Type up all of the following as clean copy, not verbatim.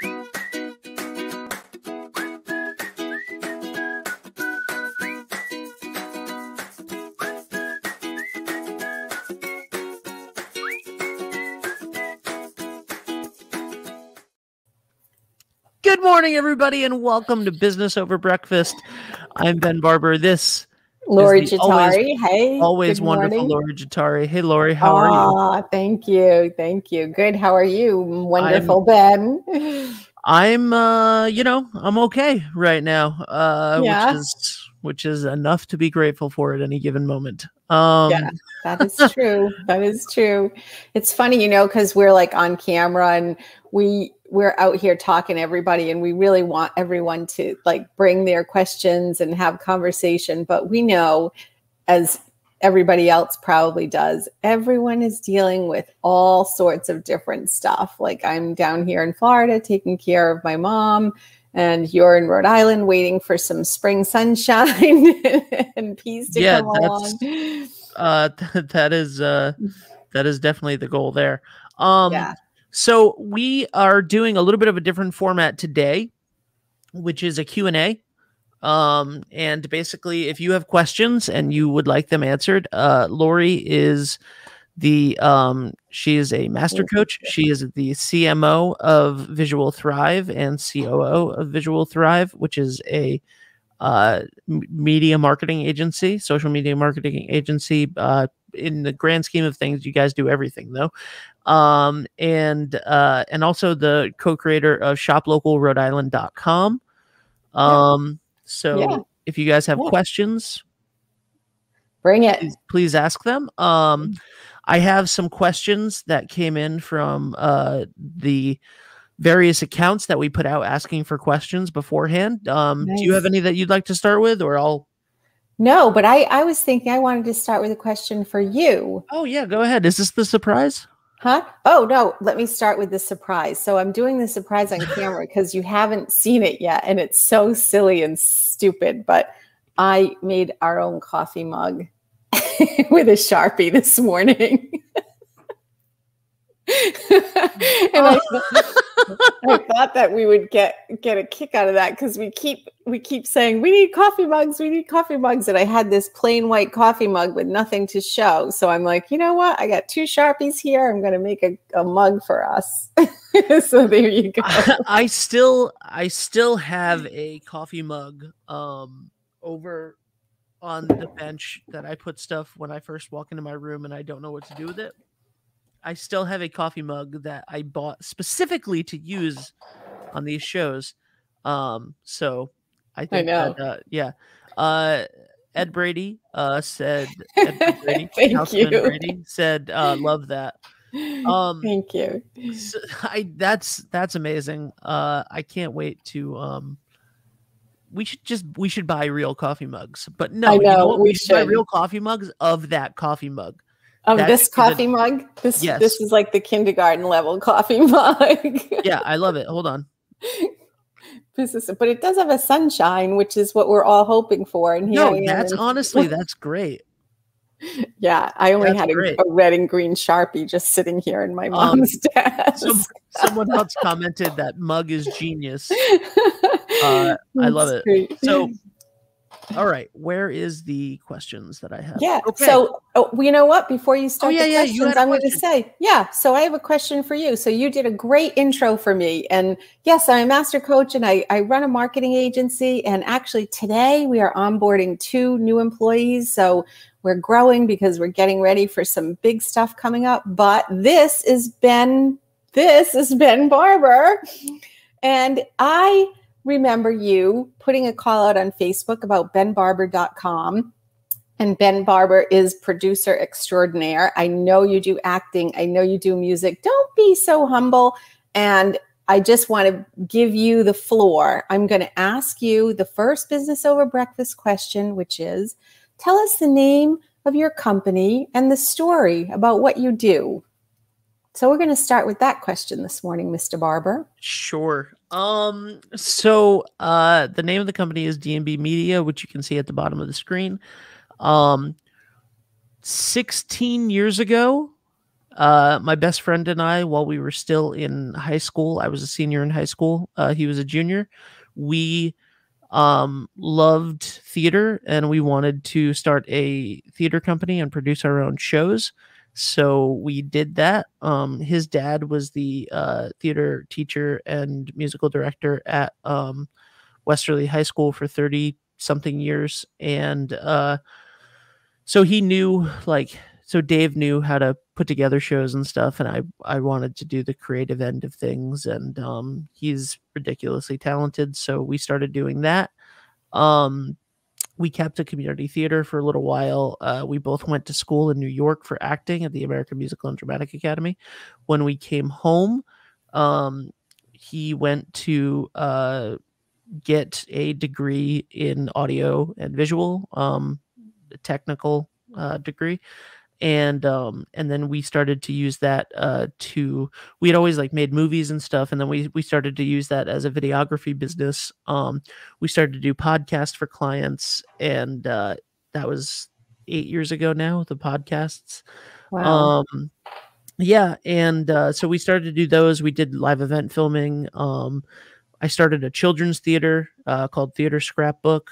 Good morning, everybody, and welcome to Business Over Breakfast. I'm Ben Barber. This Lori is the Giuttari. Hey, always good wonderful morning. Lori Giuttari. Hey, Lori, how are you? Thank you. Thank you. Good. How are you? Wonderful, Ben. I'm I'm okay right now, Yeah. which is enough to be grateful for at any given moment. Yeah, that is true. That is true. It's funny, because we're like on camera and we're out here talking to everybody, and we really want everyone to like bring their questions and have conversation. But we know, as everybody else probably does, everyone is dealing with all sorts of different stuff. Like I'm down here in Florida taking care of my mom, and you're in Rhode Island waiting for some spring sunshine and peace to come along. That is definitely the goal there. Yeah. So we are doing a little bit of a different format today, which is a Q&A. And basically, if you have questions and you would like them answered, Lori is she is a master coach. She is the CMO of Visual Thrive and COO of Visual Thrive, which is a media marketing agency, social media marketing agency. In the grand scheme of things, you guys do everything though. And also the co-creator of shoplocalrhodeisland.com. So if you guys have questions, bring it. Please ask them. I have some questions that came in from the various accounts that we put out asking for questions beforehand. Nice. Do you have any that you'd like to start with, or I'll? No, but I was thinking I wanted to start with a question for you. Oh yeah, go ahead. Is this the surprise? Huh? Oh no, let me start with the surprise. So I'm doing the surprise on camera because you haven't seen it yet, and it's so silly and stupid, but I made our own coffee mug with a Sharpie this morning. And I thought that we would get a kick out of that, because we keep saying we need coffee mugs, and I had this plain white coffee mug with nothing to show. So I'm like, you know what? I got 2 Sharpies here. I'm going to make a mug for us. So there you go. I still have a coffee mug over on the bench that I put stuff when I first walk into my room and I don't know what to do with it. I still have a coffee mug that I bought specifically to use on these shows. So I think Ed Brady said, Thank you. Brady said, love that. Thank you. So that's amazing. I can't wait to, we should buy real coffee mugs, but no, I know, we should buy real coffee mugs of that coffee mug. This coffee mug? This is like the kindergarten level coffee mug. Yeah, I love it. Hold on. But it does have a sunshine, which is what we're all hoping for. And no, honestly, that's great. Yeah, I only had a red and green Sharpie just sitting here in my mom's desk. Someone else commented that mug is genius. I love it. Great. So, all right, where is the questions that I have? Yeah. Okay. So, you know what? Before you start the questions, I'm going to say, so I have a question for you. So you did a great intro for me. And yes, I'm a master coach and I run a marketing agency. And actually today we are onboarding 2 new employees. So we're growing because we're getting ready for some big stuff coming up. But this is Ben Barber. And I remember you putting a call out on Facebook about benbarber.com. And Ben Barber is producer extraordinaire. I know you do acting. I know you do music. Don't be so humble. And I just want to give you the floor. I'm going to ask you the first Business Over Breakfast question, which is, tell us the name of your company and the story about what you do. So we're going to start with that question this morning, Mr. Barber. Sure. So the name of the company is D&B Media, which you can see at the bottom of the screen. 16 years ago, My best friend and I, while we were still in high school, I was a senior in high school. He was a junior. We loved theater, and we wanted to start a theater company and produce our own shows. So we did that. His dad was the theater teacher and musical director at Westerly High School for 30 something years. And so he knew, so Dave knew how to put together shows and stuff, and I wanted to do the creative end of things, and he's ridiculously talented, so we started doing that. We kept a community theater for a little while. We both went to school in New York for acting at the American Musical and Dramatic Academy. When we came home, he went to get a degree in audio and visual, a technical degree. And then we started to use that we had always made movies and stuff, and then we started to use that as a videography business. We started to do podcasts for clients, and that was 8 years ago now, the podcasts. Wow. Yeah, and so we started to do those. We did live event filming. I started a children's theater called Theater Scrapbook.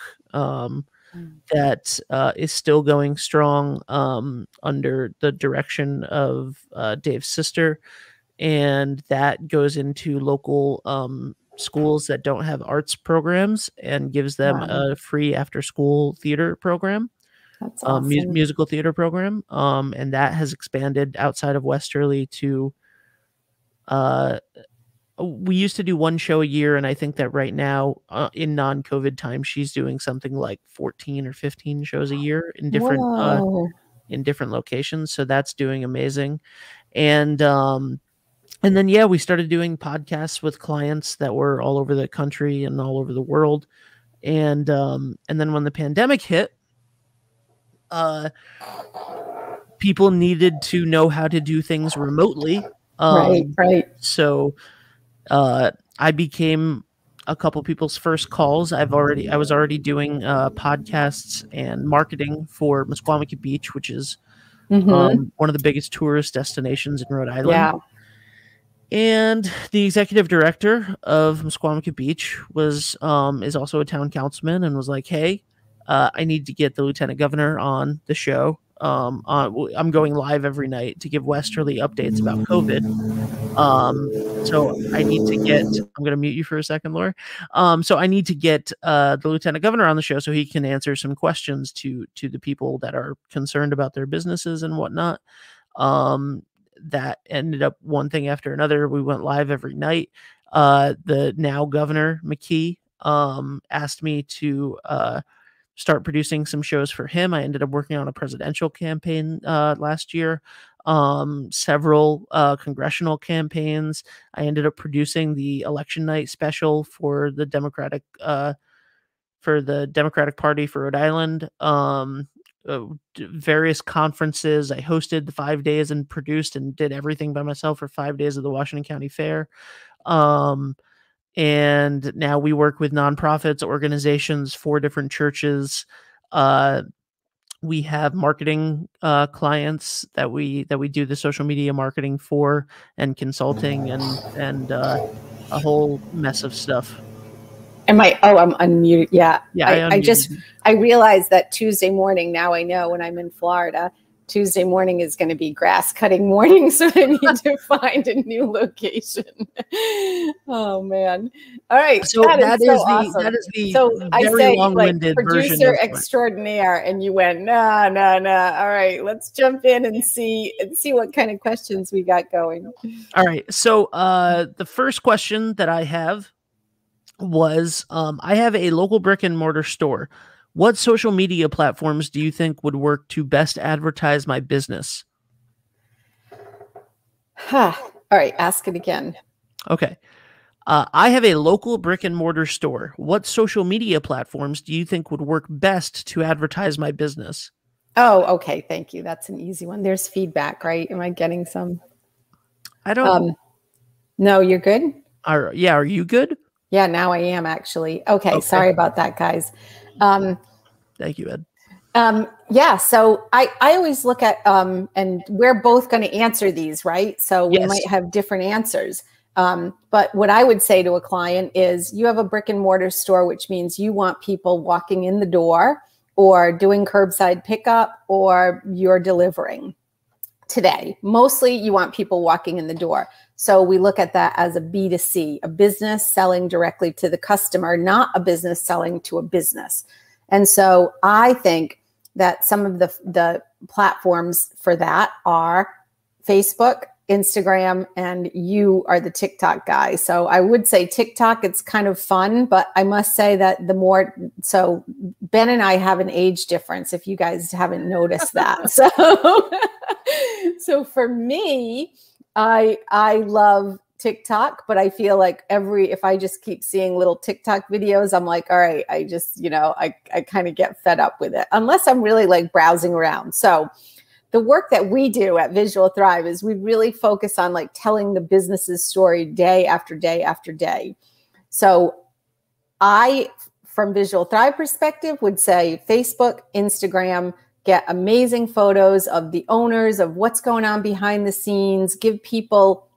That is still going strong under the direction of Dave's sister, and that goes into local schools that don't have arts programs and gives them a free after-school theater program. That's awesome. Musical theater program, and that has expanded outside of Westerly to we used to do one show a year, and I think that right now in non-COVID time, she's doing something like 14 or 15 shows a year in different locations. So that's doing amazing. And then, yeah, we started doing podcasts with clients that were all over the country and all over the world. And then when the pandemic hit, people needed to know how to do things remotely. Right. So I became a couple people's first calls. I was already doing podcasts and marketing for Mesquamacut Beach, which is one of the biggest tourist destinations in Rhode Island. Yeah. And the executive director of Mesquamacut Beach is also a town councilman, and was like, "Hey, I need to get the lieutenant governor on the show. I'm going live every night to give Westerly updates about COVID. So I need to get, I'm going to mute you for a second, Laura. So I need to get the lieutenant governor on the show so he can answer some questions to the people that are concerned about their businesses and whatnot." That ended up one thing after another. We went live every night. The now governor, McKee, asked me to start producing some shows for him. I ended up working on a presidential campaign last year, several congressional campaigns. I ended up producing the election night special for the Democratic Party for Rhode Island. Various conferences. I hosted the 5 days and produced and did everything by myself for 5 days of the Washington County Fair. And now we work with nonprofits, organizations, 4 different churches. We have marketing clients that we do the social media marketing for, and consulting, and a whole mess of stuff. I'm unmuted. Yeah. Yeah. I realized that Tuesday morning, now I know when I'm in Florida, Tuesday morning is going to be grass cutting morning. So I need to find a new location. Oh man. All right. So that is the very long-winded producer extraordinaire. And you went, no. All right, let's jump in and see what kind of questions we got going. All right. So the first question that I have was, I have a local brick and mortar store. What social media platforms do you think would work to best advertise my business? All right, ask it again. Okay. I have a local brick and mortar store. What social media platforms do you think would work best to advertise my business? Oh, okay. Thank you. That's an easy one. There's feedback, right? Am I getting some? I don't. No, you're good? Are you good? Yeah, now I am actually. Okay. Sorry about that, guys. Thank you, Ed. Yeah. So I always look at, and we're both going to answer these, right? So we might have different answers. But what I would say to a client is you have a brick and mortar store, which means you want people walking in the door or doing curbside pickup or you're delivering today. Mostly you want people walking in the door. So we look at that as a B2C, a business selling directly to the customer, not a business selling to a business. And so I think that some of the platforms for that are Facebook, Instagram, and you are the TikTok guy. So I would say TikTok, it's kind of fun, but I must say that so Ben and I have an age difference if you guys haven't noticed that. So for me, I love TikTok, but I feel like if I just keep seeing little TikTok videos, I'm like, all right, I just, I kind of get fed up with it unless I'm really like browsing around. So the work that we do at Visual Thrive is we really focus on like telling the business's story day after day after day. So from Visual Thrive perspective, would say Facebook, Instagram, get amazing photos of the owners, of what's going on behind the scenes, give people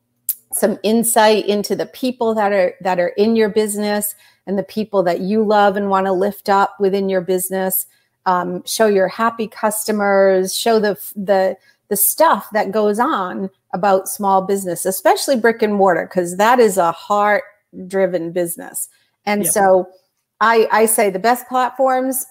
some insight into the people that are in your business and the people that you love and want to lift up within your business. Show your happy customers, show the stuff that goes on about small business, especially brick and mortar, because that is a heart-driven business. And so I say the best platforms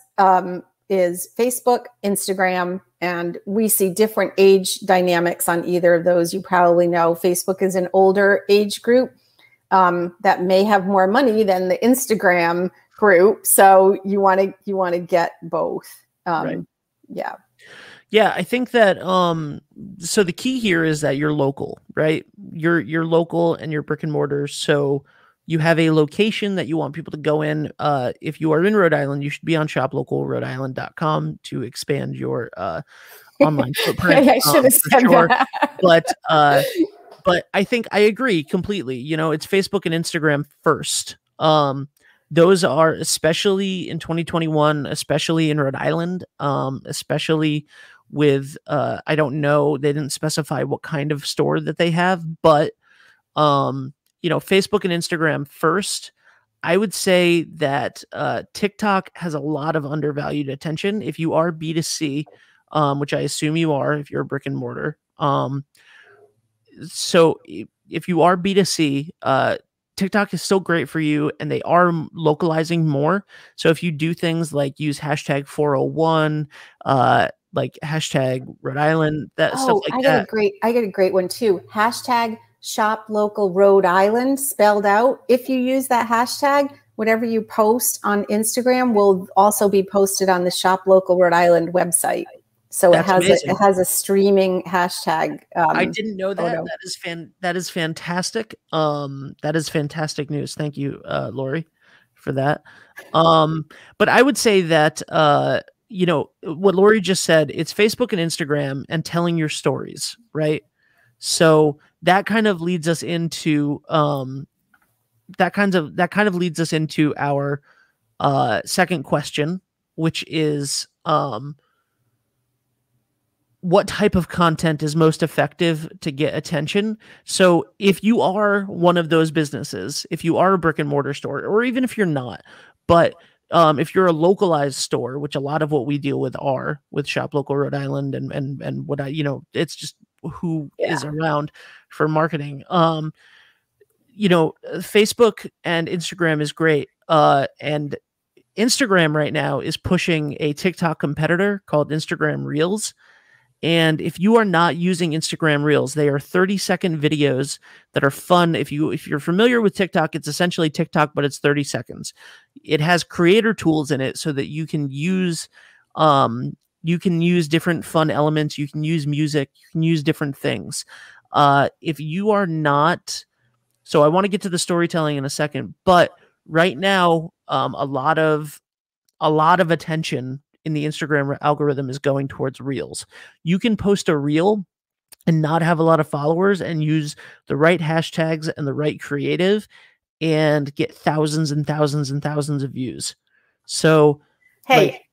is Facebook, Instagram, and we see different age dynamics on either of those. You probably know Facebook is an older age group that may have more money than the Instagram group. So you want to get both. Right. Yeah. Yeah. I think that, so the key here is that you're local, right? You're local and you're brick and mortar. So you have a location that you want people to go in. If you are in Rhode Island, you should be on shoplocalrhodeisland.com to expand your, online footprint. I should have said that. But I think I agree completely. It's Facebook and Instagram first. Those are, especially in 2021, especially in Rhode Island, especially with, I don't know, they didn't specify what kind of store that they have, but, Facebook and Instagram first. I would say that TikTok has a lot of undervalued attention. If you are B2C, which I assume you are, if you're a brick and mortar. So if you are B2C, TikTok is still great for you, and they are localizing more. So if you do things like use hashtag 401, like hashtag Rhode Island, stuff like that. I get a great one too. Hashtag shop local Rhode Island spelled out. If you use that hashtag, whatever you post on Instagram will also be posted on the Shop Local Rhode Island website. So it has a streaming hashtag. I didn't know that. Photo. That is fantastic. That is fantastic news. Thank you, Lori, for that. But I would say that what Lori just said, it's Facebook and Instagram and telling your stories, right? So that kind of leads us into leads us into our second question, which is what type of content is most effective to get attention? So if you are one of those businesses, if you are a brick and mortar store, or even if you're not, but if you're a localized store, which a lot of what we deal with are with Shop Local Rhode Island and what it's just who is around for marketing. Facebook and Instagram is great. And Instagram right now is pushing a TikTok competitor called Instagram Reels. And if you are not using Instagram Reels, they are 30-second videos that are fun. If you're familiar with TikTok, it's essentially TikTok, but it's 30 seconds. It has creator tools in it so that you can use different fun elements. You can use music. You can use different things. If you are not, so I want to get to the storytelling in a second, but right now, a lot of attention in the Instagram algorithm is going towards Reels. You can post a Reel and not have a lot of followers and use the right hashtags and the right creative and get thousands and thousands and thousands of views. So, hey,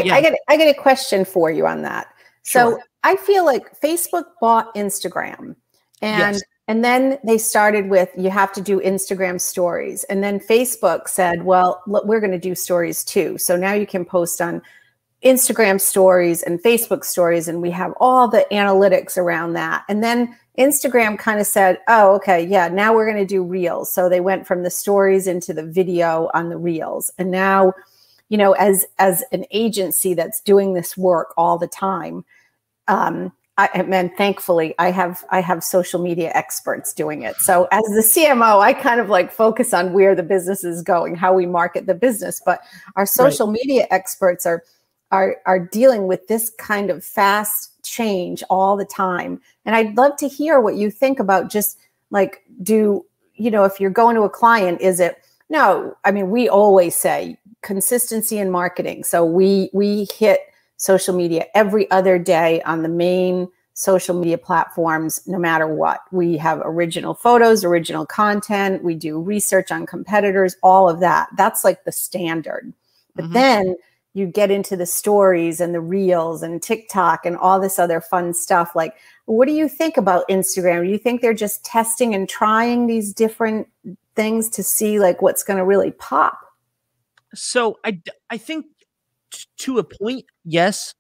I get a question for you on that. So I feel like Facebook bought Instagram, and then they started with, you have to do Instagram stories. And then Facebook said, well, look, we're going to do stories too. So now you can post on Instagram stories and Facebook stories, and we have all the analytics around that. And then Instagram kind of said, oh, okay, yeah, now we're going to do reels. So they went from the stories into the video on the reels. And now, you know, as an agency that's doing this work all the time, and thankfully I have social media experts doing it. So as the CMO, I kind of like focus on where the business is going, how we market the business. But our social media experts are dealing with this kind of fast change all the time. And I'd love to hear what you think about just like, if you're going to a client, no, I mean, we always say consistency in marketing. So we hit social media every other day on the main social media platforms, no matter what. We have original photos, original content. We do research on competitors, all of that. That's like the standard. But then you get into the stories and the reels and TikTok and all this other fun stuff. Like, what do you think about Instagram? Do you think they're just testing and trying these different things to see like what's going to really pop? So I think to a point, yes.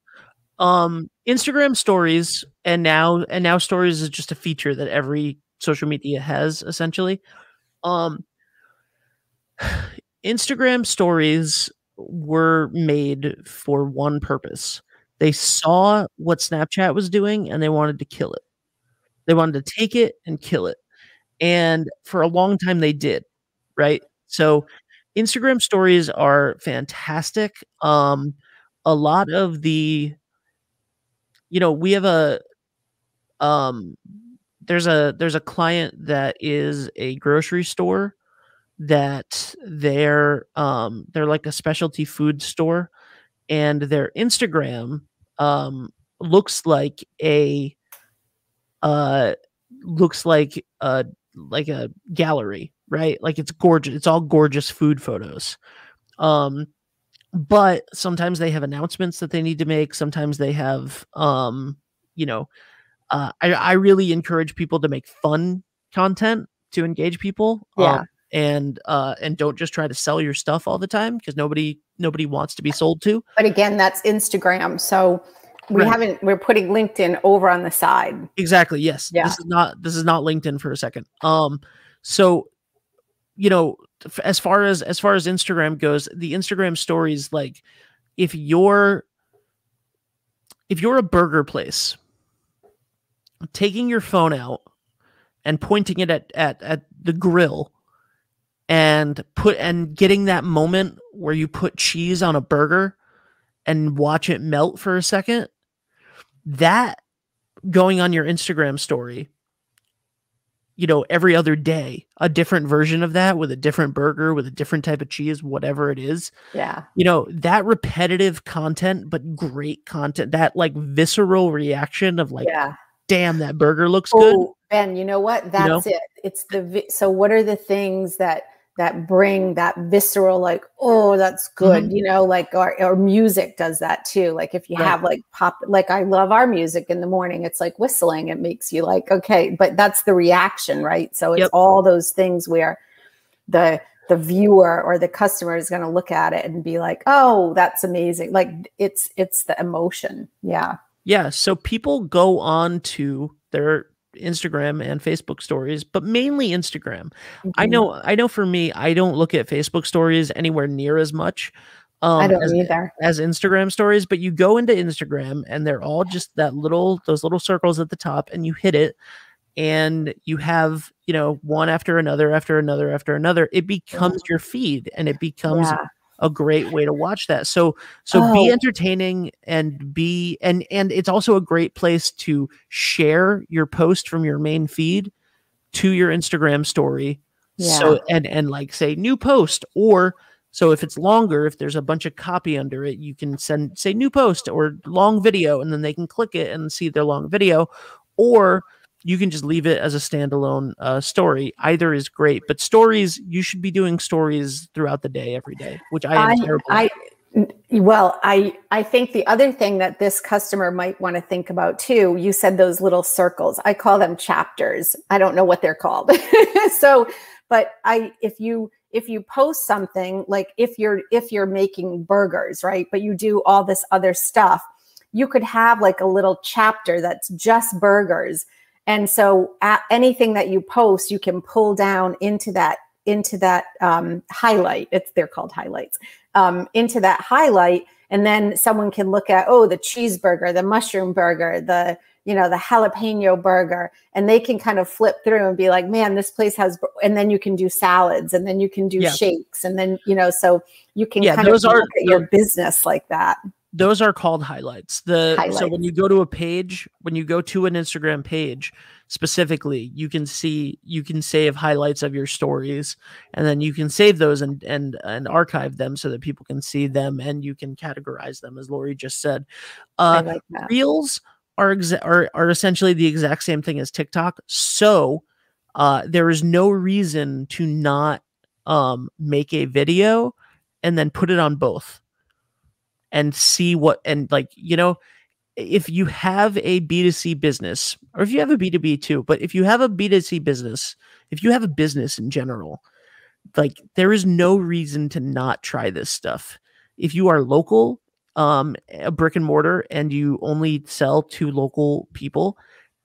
Instagram stories and now stories is just a feature that every social media has essentially. Instagram stories were made for one purpose. They saw what Snapchat was doing and they wanted to kill it. They wanted to take it and kill it. And for a long time they did, right? So Instagram stories are fantastic. A lot of the, we have there's a client that is a grocery store that they're like a specialty food store, and their Instagram looks like a gallery, right? Like it's gorgeous. It's all gorgeous food photos. But sometimes they have announcements that they need to make. Sometimes they have, I really encourage people to make fun content to engage people. And don't just try to sell your stuff all the time, because nobody wants to be sold to. But again, that's Instagram. So we're putting LinkedIn over on the side. Exactly. Yes. Yeah. This is not LinkedIn for a second. So, as far as Instagram goes, the Instagram stories, like if you're a burger place, taking your phone out and pointing it at the grill and getting that moment where you put cheese on a burger and watch it melt for a second, that going on your Instagram story, every other day, a different version of that with a different burger, with a different type of cheese, whatever it is. Yeah. That repetitive content, but great content, that like visceral reaction of like, damn, that burger looks good. Ben, you know what? That's it. It's so what are the things that bring that visceral, like, oh, that's good. Like, or music does that too. Like if you have like pop, like I love our music in the morning, it's like whistling. It makes you like, okay, but that's the reaction, right? So it's all those things where the viewer or the customer is going to look at it and be like, oh, that's amazing. Like it's the emotion. Yeah. Yeah. So people go on to their Instagram and Facebook stories, but mainly Instagram. I know for me, I don't look at Facebook stories anywhere near as much I don't either as Instagram stories, but you go into Instagram and they're all just those little circles at the top, and you hit it and you have, one after another, after another, after another. It becomes your feed, and it becomes a great way to watch that. So be entertaining and and it's also a great place to share your post from your main feed to your Instagram story. Yeah. So, and like say new post, or so if it's longer, if there's a bunch of copy under it, you can say new post or long video, and then they can click it and see their long video, or you can just leave it as a standalone story. Either is great, but stories, you should be doing stories throughout the day, every day, which I am terrible at. Well, I think the other thing that this customer might want to think about too, you said those little circles. I call them chapters. I don't know what they're called. So, but if you post something, like if you're making burgers, right? But you do all this other stuff, you could have like a little chapter that's just burgers. And so anything that you post, you can pull down into that highlight. They're called highlights. Into that highlight, and then someone can look at, oh, the cheeseburger, the mushroom burger, the jalapeno burger, and they can kind of flip through and be like, man, this place has, and then you can do salads, and then you can do shakes, and then, so you can kind of look at your business like that. Those are called highlights. So when you go to a page, when you go to an Instagram page specifically, you can save highlights of your stories, and then you can save those and archive them so that people can see them, and you can categorize them, as Lori just said. I like that. Reels are essentially the exact same thing as TikTok. So there is no reason to not make a video and then put it on both. And see if you have a B2C business, or if you have a B2B too, but if you have a B2C business, if you have a business in general, like there is no reason to not try this stuff. If you are local, a brick and mortar, and you only sell to local people,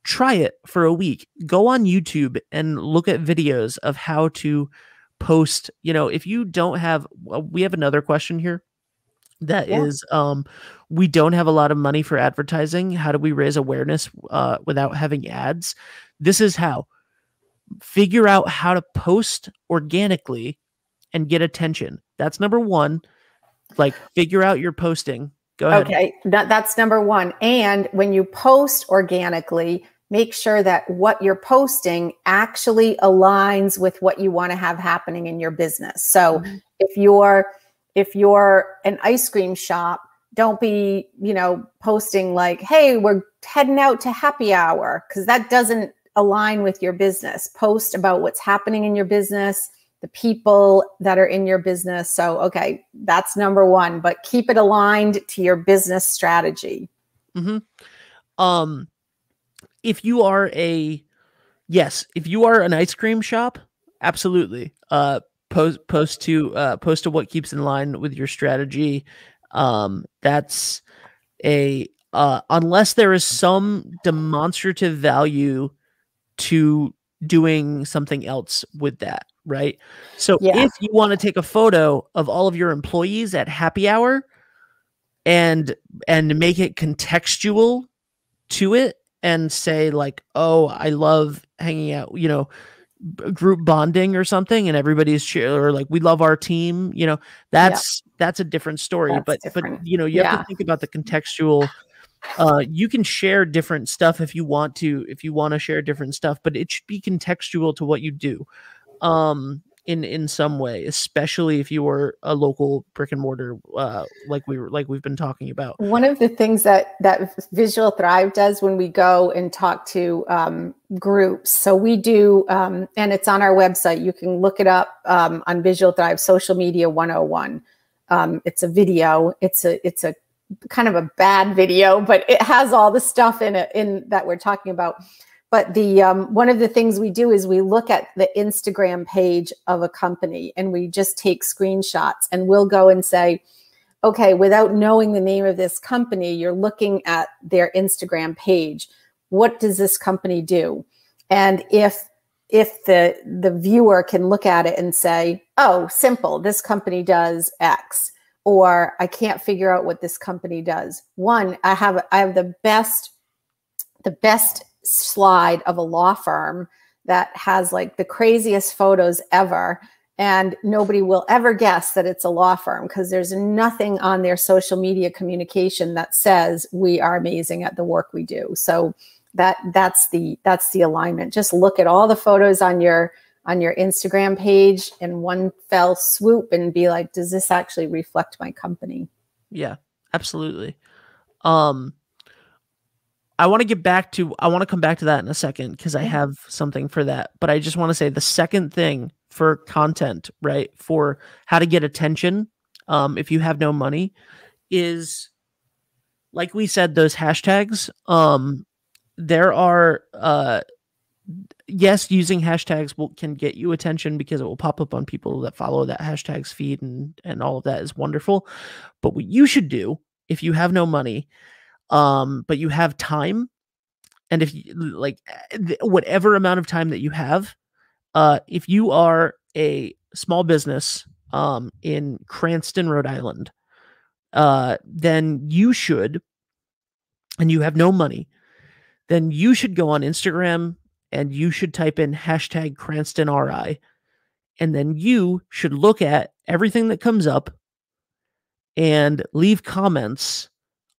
try it for a week. Go on YouTube and look at videos of how to post. If you don't have, we have another question here. That is, we don't have a lot of money for advertising. How do we raise awareness without having ads? This is how. Figure out how to post organically and get attention. That's number one. Like, figure out your posting. Go ahead. Okay, that's number one. And when you post organically, make sure that what you're posting actually aligns with what you want to have happening in your business. So if you're an ice cream shop, don't be, posting like, hey, we're heading out to happy hour, because that doesn't align with your business. Post about what's happening in your business, the people that are in your business. So, okay, that's number one, but keep it aligned to your business strategy. Mm-hmm. If you are an ice cream shop, absolutely. Post to what keeps in line with your strategy. That's unless there is some demonstrative value to doing something else with that, right? So if you want to take a photo of all of your employees at happy hour and make it contextual to it, and say like, oh, I love hanging out, group bonding or something, and everybody's or like, we love our team, that's a different story. But you have to think about the contextual. You can share different stuff if you want to share different stuff, but it should be contextual to what you do in some way, especially if you are a local brick and mortar, like we've been talking about. One of the things that Visual Thrive does when we go and talk to groups, so we do, and it's on our website, you can look it up on Visual Thrive Social Media 101. It's a video. It's a kind of a bad video, but it has all the stuff in it that we're talking about. But the one of the things we do is we look at the Instagram page of a company, and we just take screenshots, and we'll go and say, okay, without knowing the name of this company, you're looking at their Instagram page. What does this company do? And if the viewer can look at it and say, oh, simple, this company does X, or I can't figure out what this company does. One, I have the best slide of a law firm that has like the craziest photos ever, and nobody will ever guess that it's a law firm, because there's nothing on their social media communication that says we are amazing at the work we do. So that's the alignment. Just look at all the photos on your Instagram page in one fell swoop and be like, does this actually reflect my company? Yeah, absolutely. I want to come back to that in a second, because I have something for that. But I just want to say the second thing for content, right, for how to get attention, if you have no money, is, like we said, those hashtags. There are, yes, using hashtags can get you attention because it will pop up on people that follow that hashtags feed, and all of that is wonderful. But what you should do if you have no money, but you have time, and if you like whatever amount of time that you have, if you are a small business in Cranston, Rhode Island, then you should, and you have no money, then you should go on Instagram and you should type in hashtag CranstonRI, and then you should look at everything that comes up and leave comments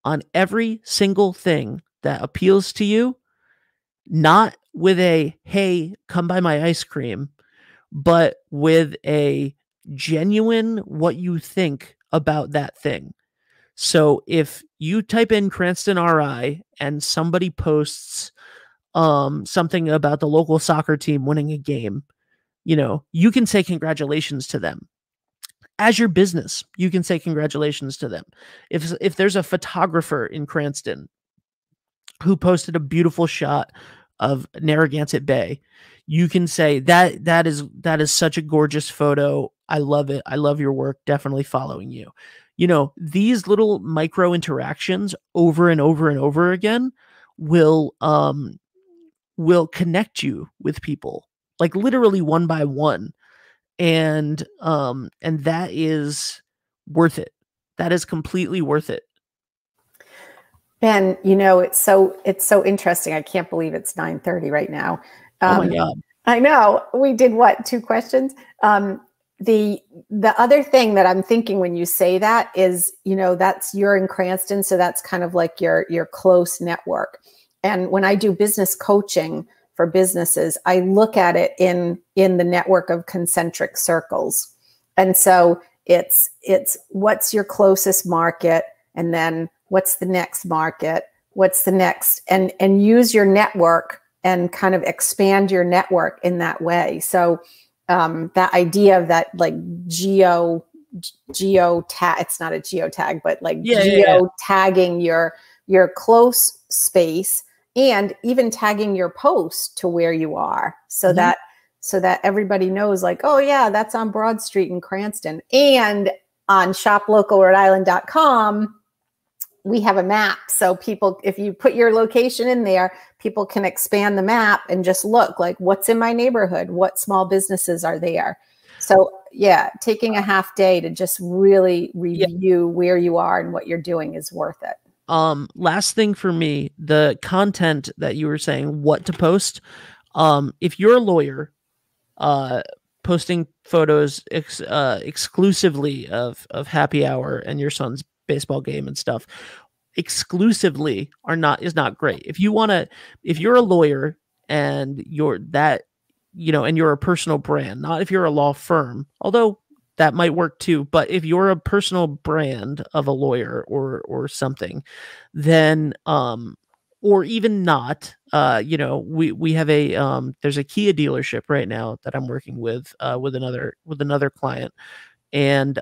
on every single thing that appeals to you, not with a, hey, come buy my ice cream, but with a genuine what you think about that thing. So if you type in Cranston RI and somebody posts something about the local soccer team winning a game, you can say congratulations to them. As your business, you can say congratulations to them. If there's a photographer in Cranston who posted a beautiful shot of Narragansett Bay, you can say that is such a gorgeous photo. I love it. I love your work. Definitely following you. These little micro interactions over and over and over again will connect you with people, like literally one by one. And that is worth it. That is completely worth it. Ben, it's so interesting. I can't believe it's 9:30 right now. Oh my God. I know. We did what? 2 questions. The other thing that I'm thinking when you say that is, you're in Cranston. So that's kind of like your close network. And when I do business coaching for businesses, I look at it in the network of concentric circles. And so it's what's your closest market, and then what's the next market, what's the next, and use your network and kind of expand your network in that way. So that idea of that, like geo tag, it's not a geotag, but like tagging your close space, and even tagging your post to where you are, so that everybody knows, like, oh yeah, that's on Broad Street in Cranston. And on shoplocalrhodeisland.com, we have a map. So people, if you put your location in there, people can expand the map and just look, like, what's in my neighborhood? What small businesses are there? So yeah, taking a half day to just really review where you are and what you're doing is worth it. Last thing for me, the content that you were saying, what to post. If you're a lawyer, posting photos exclusively of happy hour and your son's baseball game and stuff exclusively is not great. If you're a lawyer and you're a personal brand, not if you're a law firm, although that might work too, but if you're a personal brand of a lawyer or something, then or even not, we have there's a Kia dealership right now that I'm working with another client, and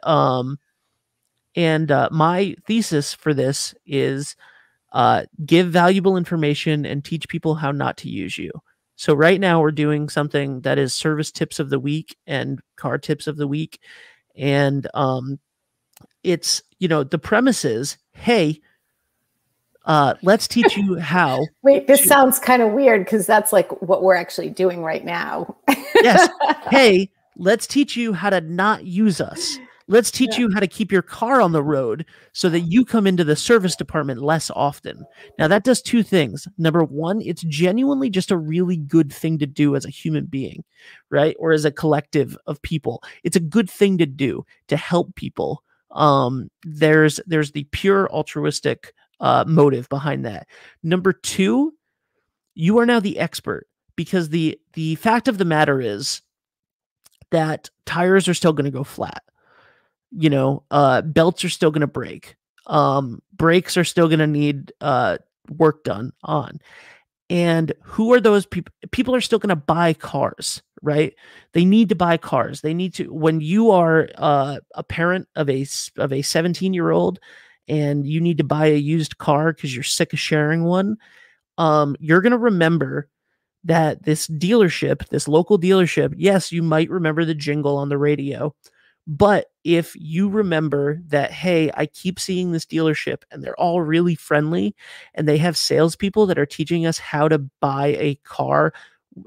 my thesis for this is give valuable information and teach people how not to use you. So right now we're doing something that is service tips of the week and car tips of the week. And it's, the premise is, hey, let's teach you how. Wait, this sounds kind of weird because that's like what we're actually doing right now. Yes. Hey, let's teach you how to not use us. Let's teach you how to keep your car on the road so that you come into the service department less often. Now, that does 2 things. Number one, it's genuinely just a really good thing to do as a human being, right? Or as a collective of people. It's a good thing to do to help people. There's the pure altruistic motive behind that. Number 2, you are now the expert, because the fact of the matter is that tires are still going to go flat. Belts are still going to break. Brakes are still going to need work done on. And who are those people? People are still going to buy cars, right? They need to buy cars. They need to, when you are a parent of a 17-year-old and you need to buy a used car because you're sick of sharing one, you're going to remember that this dealership, this local dealership, yes, you might remember the jingle on the radio, but if you remember that, hey, I keep seeing this dealership and they're all really friendly and they have salespeople that are teaching us how to buy a car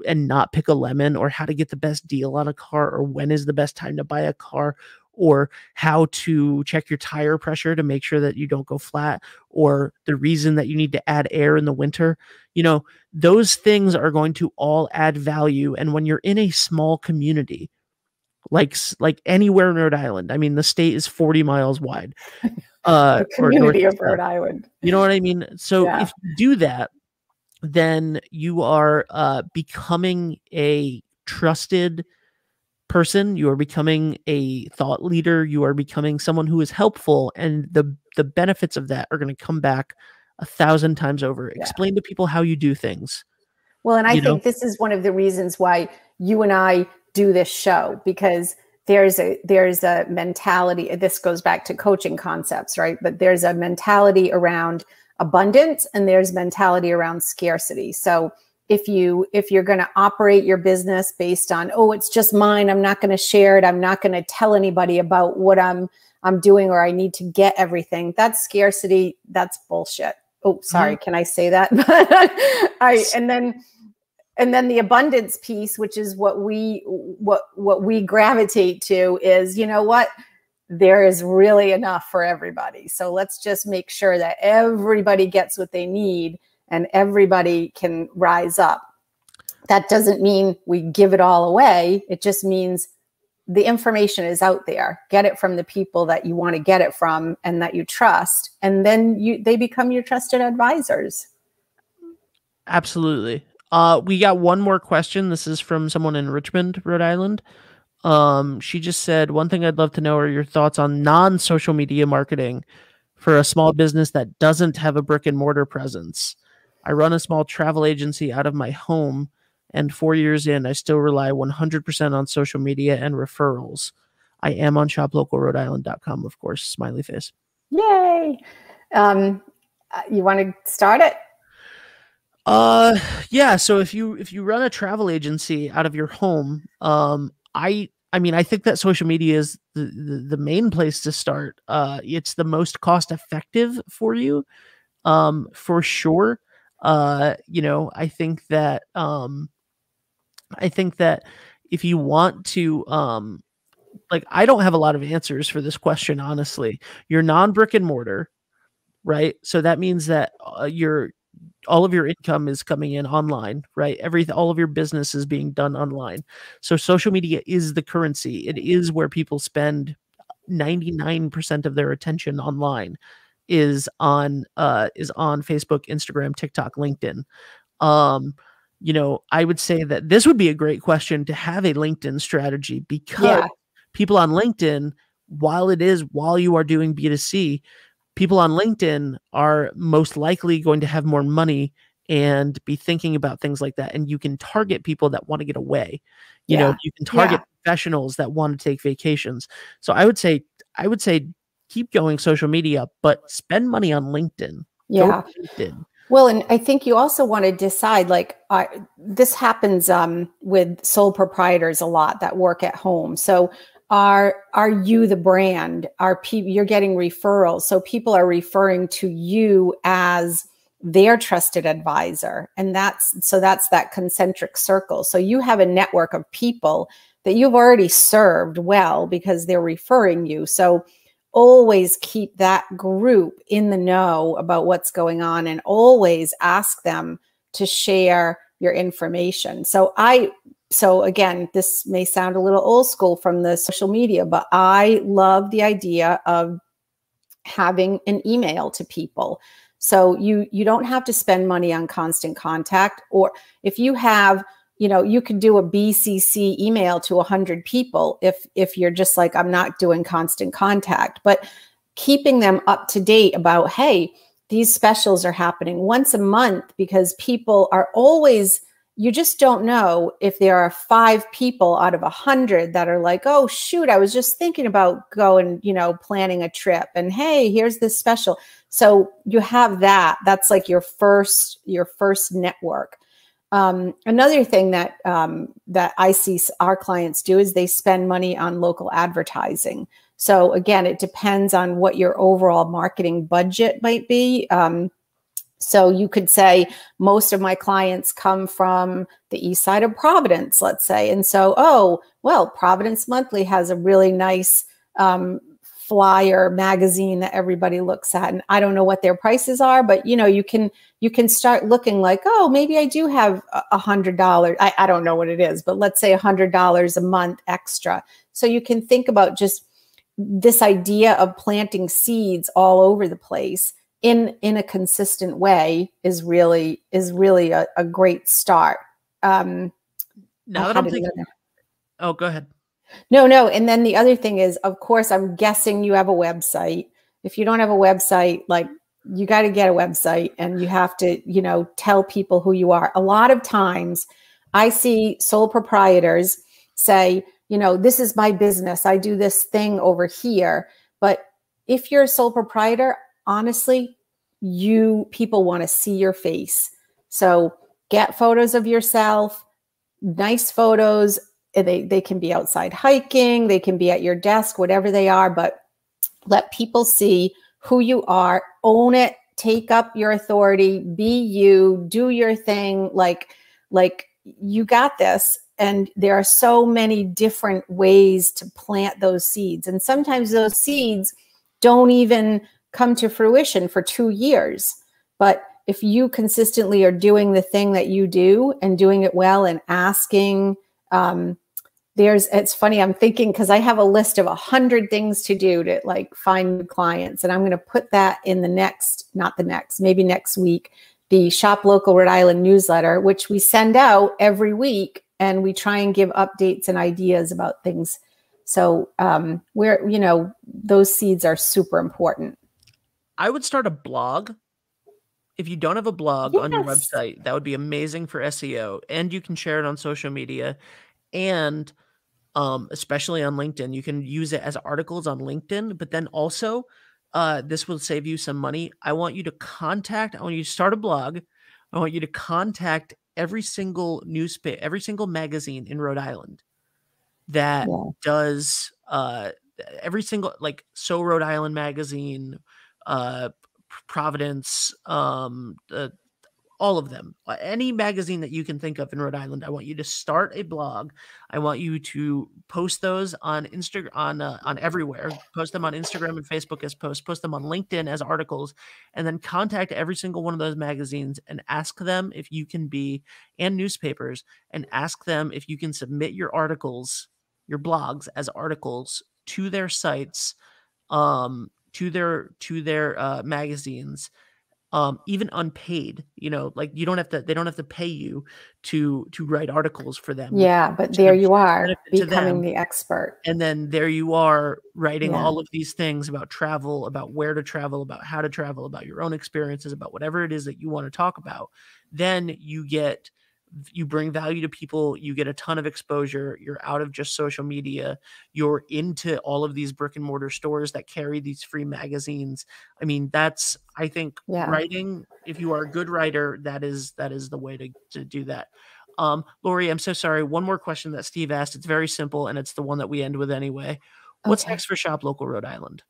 and not pick a lemon, or how to get the best deal on a car, or when is the best time to buy a car, or how to check your tire pressure to make sure that you don't go flat, or the reason that you need to add air in the winter, those things are going to all add value. And when you're in a small community, like anywhere in Rhode Island, I mean, the state is 40 miles wide. The community of Rhode Island. You know what I mean? So if you do that, then you are becoming a trusted person. You are becoming a thought leader. You are becoming someone who is helpful, and the benefits of that are going to come back 1,000 times over. Yeah. Explain to people how you do things. Well, and I think this is one of the reasons why you and I do this show, because there's a mentality. This goes back to coaching concepts, right? But there's a mentality around abundance and there's mentality around scarcity. So if you're going to operate your business based on, oh, it's just mine, I'm not going to share it, I'm not going to tell anybody about what I'm doing, or I need to get everything, that's scarcity. That's bullshit. Oh, sorry. Can I say that? And then the abundance piece, which is what we gravitate to, is, you know what? There is really enough for everybody. So let's just make sure that everybody gets what they need and everybody can rise up. That doesn't mean we give it all away. It just means the information is out there. Get it from the people that you want to get it from and that you trust. And then they become your trusted advisors. Absolutely. We got one more question. This is from someone in Richmond, Rhode Island. She just said, one thing I'd love to know are your thoughts on non-social media marketing for a small business that doesn't have a brick and mortar presence. I run a small travel agency out of my home, and 4 years in, I still rely 100% on social media and referrals. I am on shoplocalrhodeisland.com, of course, smiley face. Yay. You want to start it? Yeah. So if you run a travel agency out of your home, I mean, I think that social media is the main place to start. It's the most cost effective for you, for sure. I think that if you want to, I don't have a lot of answers for this question, honestly. You're non-brick and mortar, right? So that means that all of your income is coming in online, right? All of your business is being done online. So social media is the currency. It is where people spend 99% of their attention online, is on Facebook, Instagram, TikTok, LinkedIn. I would say that this would be a great question to have a LinkedIn strategy, because people on LinkedIn, while you are doing B2C, people on LinkedIn are most likely going to have more money and be thinking about things like that. And you can target people that want to get away. You can target professionals that want to take vacations. So I would say keep going social media, but spend money on LinkedIn. Yeah. LinkedIn. Well, and I think you also want to decide, this happens with sole proprietors a lot that work at home. So are you the brand? You're getting referrals. So people are referring to you as their trusted advisor. And that's that concentric circle. So you have a network of people that you've already served well because they're referring you. So always keep that group in the know about what's going on, and always ask them to share your information. So again, this may sound a little old school from the social media, but I love the idea of having an email to people. So you don't have to spend money on constant contact. Or if you have, you could do a BCC email to 100 people if you're just like, I'm not doing constant contact, but keeping them up to date about, hey, these specials are happening once a month, because people are always, you just don't know if there are 5 people out of 100 that are like, oh, shoot, I was just thinking about going, you know, planning a trip. And hey, here's this special. So you have that. That's like your first network. Another thing that that I see our clients do is they spend money on local advertising. So again, it depends on what your overall marketing budget might be. So you could say most of my clients come from the east side of Providence, let's say. And so, oh, well, Providence Monthly has a really nice flyer magazine that everybody looks at. And I don't know what their prices are, but you know, you can start looking like, oh, maybe I do have $100. I don't know what it is, but let's say $100 a month extra. So you can think about just this idea of planting seeds all over the place in a consistent way is really a great start. Now that I'm thinking, oh, go ahead. No. And then the other thing is, of course, I'm guessing you have a website. If you don't have a website, like, you got to get a website, and you have to, you know, tell people who you are. A lot of times I see sole proprietors say, you know, this is my business, I do this thing over here. But if you're a sole proprietor, honestly, people want to see your face. So get photos of yourself, nice photos. They can be outside hiking, they can be at your desk, whatever they are, but let people see who you are, own it, take up your authority, be you, do your thing. Like you got this. And there are so many different ways to plant those seeds. And sometimes those seeds don't even come to fruition for 2 years. But if you consistently are doing the thing that you do and doing it well and asking, it's funny, I'm thinking, because I have a list of 100 things to do to like find new clients. And I'm going to put that in maybe next week, the Shop Local Rhode Island newsletter, which we send out every week. And we try and give updates and ideas about things. So you know, those seeds are super important. I would start a blog. If you don't have a blog on your website, that would be amazing for SEO. And you can share it on social media. And especially on LinkedIn, you can use it as articles on LinkedIn. But then also, this will save you some money. I want you to start a blog. I want you to contact every single newspaper, every single magazine in Rhode Island that does every single, like, So Rhode Island magazine, Providence, all of them, any magazine that you can think of in Rhode Island. I want you to start a blog. I want you to post those on Instagram, on everywhere. Post them on Instagram and Facebook as posts. Post them on LinkedIn as articles, and then contact every single one of those magazines and ask them if you can be, and newspapers, and ask them if you can submit your articles, your blogs as articles to their sites, to their magazines. Even unpaid, you know, like they don't have to pay you to write articles for them. Yeah, but there you are, becoming the expert. And then there you are writing all of these things about travel, about where to travel, about how to travel, about your own experiences, about whatever it is that you want to talk about. Then you bring value to people, you get a ton of exposure, you're out of just social media, you're into all of these brick and mortar stores that carry these free magazines. I mean, I think writing, if you are a good writer, that is the way to do that. Lori, I'm so sorry. One more question that Steve asked. It's very simple, and it's the one that we end with anyway. What's next for Shop Local Rhode Island?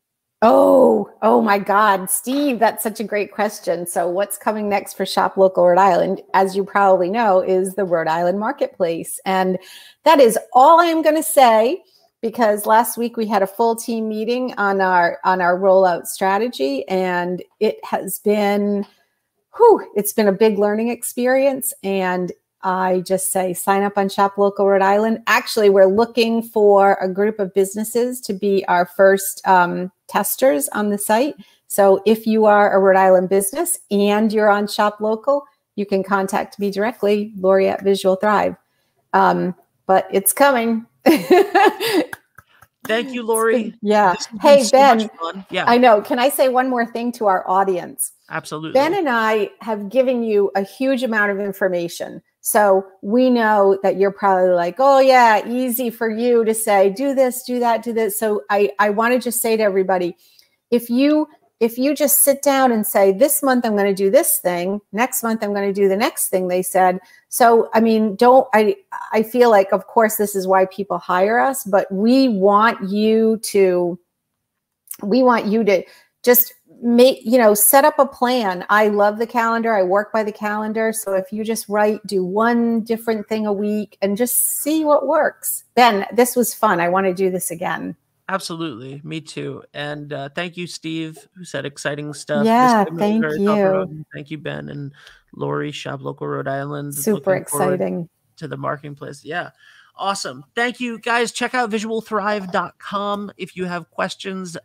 Oh my God, Steve, that's such a great question. So what's coming next for Shop Local Rhode Island, as you probably know, is the Rhode Island Marketplace. And that is all I'm going to say, because last week we had a full team meeting on our rollout strategy, and it has been, it's been a big learning experience. And I just say, sign up on Shop Local Rhode Island. Actually, we're looking for a group of businesses to be our first testers on the site. So if you are a Rhode Island business and you're on Shop Local, you can contact me directly, Lori at Visual Thrive. But it's coming. Thank you, Lori. Yeah. Hey, Ben. Yeah. I know. Can I say one more thing to our audience? Absolutely. Ben and I have given you a huge amount of information. So we know that you're probably like, oh yeah, easy for you to say, do this, do that, do this. So I want to just say to everybody, if you just sit down and say, this month I'm going to do this thing, next month I'm going to do the next thing, they said. So, I mean, I feel like, of course, this is why people hire us, but we want you to just set up a plan. I love the calendar. I work by the calendar. So if you just do one different thing a week and just see what works. Ben, this was fun. I want to do this again. Absolutely. Me too. And thank you, Steve, who said exciting stuff. Yeah, thank you. Thank you, Ben and Lori, Shop Local Rhode Island. Super exciting. To the marketplace. Yeah. Awesome. Thank you, guys. Check out visualthrive.com. If you have questions,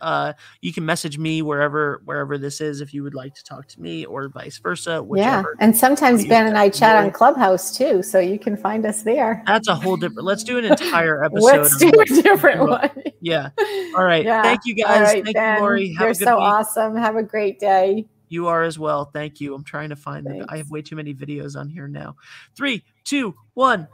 you can message me wherever this is, if you would like to talk to me, or vice versa. Whichever. Yeah. And sometimes Ben and I chat on Clubhouse too, so you can find us there. That's a whole different. Let's do an entire episode. Let's do a different one. Yeah. All right. Yeah. Thank you, guys. All right, Thank Ben, you, Lori. You're so awesome. Have a great day. You are as well. Thank you. I'm trying to find I have way too many videos on here now. 3, 2, 1.